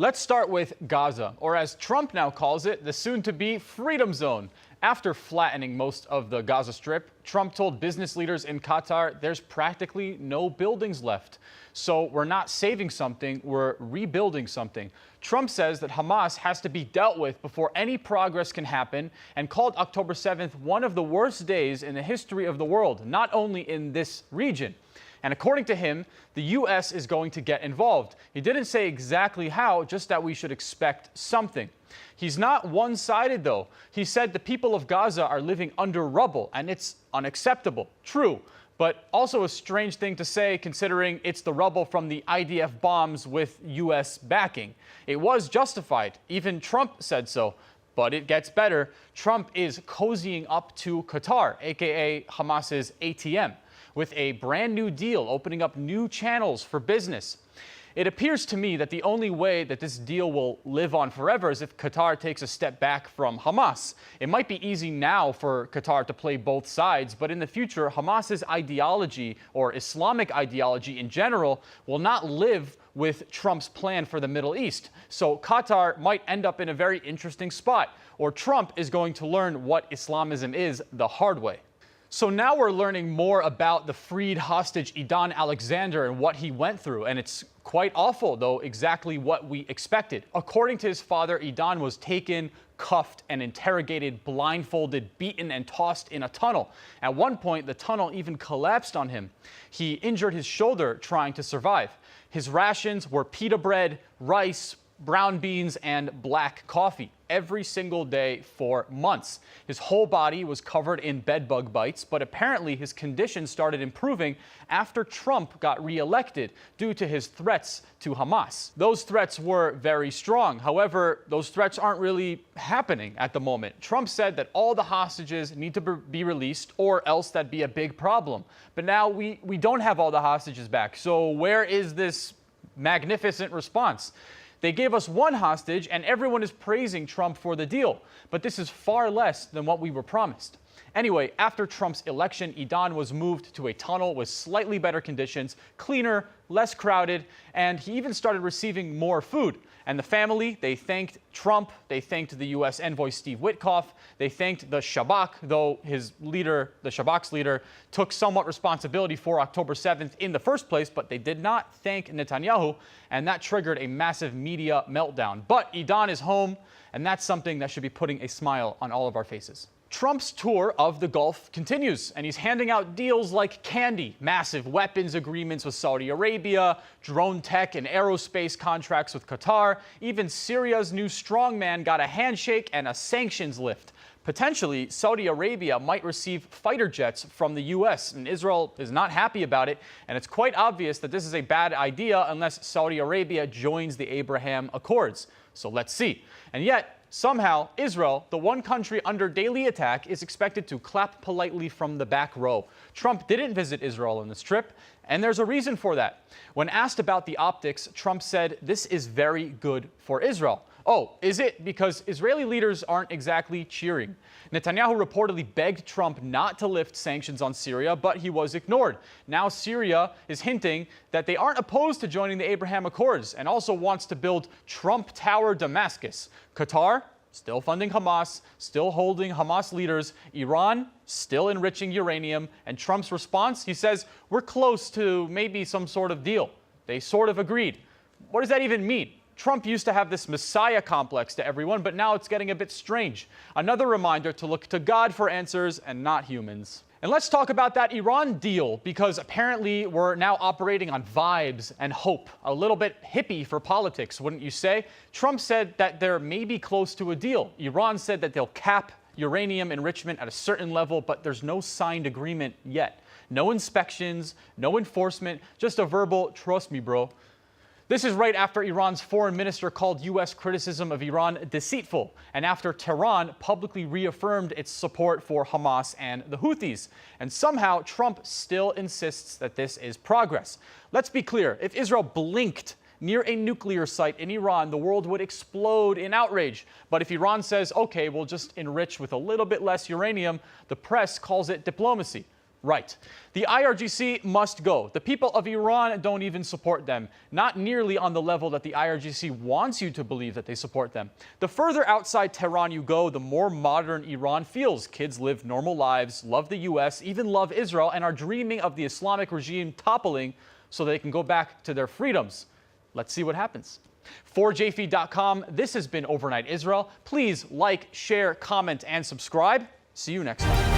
Let's start with Gaza, or as Trump now calls it, the soon-to-be Freedom Zone. After flattening most of the Gaza Strip, Trump told business leaders in Qatar there's practically no buildings left. So we're not saving something, we're rebuilding something. Trump says that Hamas has to be dealt with before any progress can happen, and called October 7th one of the worst days in the history of the world, not only in this region. And according to him, the U.S. is going to get involved. He didn't say exactly how, just that we should expect something. He's not one-sided, though. He said the people of Gaza are living under rubble, and it's unacceptable. True, but also a strange thing to say, considering it's the rubble from the IDF bombs with U.S. backing. It was justified. Even Trump said so. But it gets better. Trump is cozying up to Qatar, a.k.a. Hamas's ATM, with a brand new deal opening up new channels for business. It appears to me that the only way that this deal will live on forever is if Qatar takes a step back from Hamas. It might be easy now for Qatar to play both sides, but in the future, Hamas's ideology, or Islamic ideology in general, will not live with Trump's plan for the Middle East. So Qatar might end up in a very interesting spot, or Trump is going to learn what Islamism is the hard way. So now we're learning more about the freed hostage Edan Alexander and what he went through, and it's quite awful, though exactly what we expected. According to his father, Edan was taken, cuffed, and interrogated, blindfolded, beaten, and tossed in a tunnel. At one point, the tunnel even collapsed on him. He injured his shoulder trying to survive. His rations were pita bread, rice, brown beans, and black coffee every single day for months. His whole body was covered in bedbug bites, but apparently his condition started improving after Trump got reelected due to his threats to Hamas. Those threats were very strong. However, those threats aren't really happening at the moment. Trump said that all the hostages need to be released, or else that'd be a big problem. But now we don't have all the hostages back. So where is this magnificent response? They gave us one hostage, and everyone is praising Trump for the deal. But this is far less than what we were promised. Anyway, after Trump's election, Edan was moved to a tunnel with slightly better conditions, cleaner, less crowded, and he even started receiving more food. And the family, they thanked Trump, they thanked the U.S. envoy Steve Witkoff, they thanked the Shabak, though his leader, the Shabak's leader, took somewhat responsibility for October 7th in the first place, but they did not thank Netanyahu, and that triggered a massive media meltdown. But Edan is home, and that's something that should be putting a smile on all of our faces. Trump's tour of the Gulf continues, and he's handing out deals like candy, massive weapons agreements with Saudi Arabia, drone tech and aerospace contracts with Qatar. Even Syria's new strongman got a handshake and a sanctions lift. Potentially, Saudi Arabia might receive fighter jets from the U.S., and Israel is not happy about it, and it's quite obvious that this is a bad idea unless Saudi Arabia joins the Abraham Accords. So let's see. And yet, somehow, Israel, the one country under daily attack, is expected to clap politely from the back row. Trump didn't visit Israel on this trip, and there's a reason for that. When asked about the optics, Trump said this is very good for Israel. Oh, is it? Because Israeli leaders aren't exactly cheering. Netanyahu reportedly begged Trump not to lift sanctions on Syria, but he was ignored. Now Syria is hinting that they aren't opposed to joining the Abraham Accords and also wants to build Trump Tower Damascus. Qatar, still funding Hamas, still holding Hamas leaders. Iran, still enriching uranium. And Trump's response, he says, we're close to maybe some sort of deal. They sort of agreed. What does that even mean? Trump used to have this messiah complex to everyone, but now it's getting a bit strange. Another reminder to look to God for answers and not humans. And let's talk about that Iran deal, because apparently we're now operating on vibes and hope. A little bit hippie for politics, wouldn't you say? Trump said that they're maybe close to a deal. Iran said that they'll cap uranium enrichment at a certain level, but there's no signed agreement yet. No inspections, no enforcement, just a verbal, trust me, bro. This is right after Iran's foreign minister called U.S. criticism of Iran deceitful, and after Tehran publicly reaffirmed its support for Hamas and the Houthis. And somehow Trump still insists that this is progress. Let's be clear, if Israel blinked near a nuclear site in Iran, the world would explode in outrage. But if Iran says, okay, we'll just enrich with a little bit less uranium, the press calls it diplomacy. Right. The IRGC must go. The people of Iran don't even support them, not nearly on the level that the IRGC wants you to believe that they support them. The further outside Tehran you go, the more modern Iran feels. Kids live normal lives, love the U.S., even love Israel, and are dreaming of the Islamic regime toppling so they can go back to their freedoms. Let's see what happens. For JFeed.com, this has been Overnight Israel. Please like, share, comment, and subscribe. See you next time.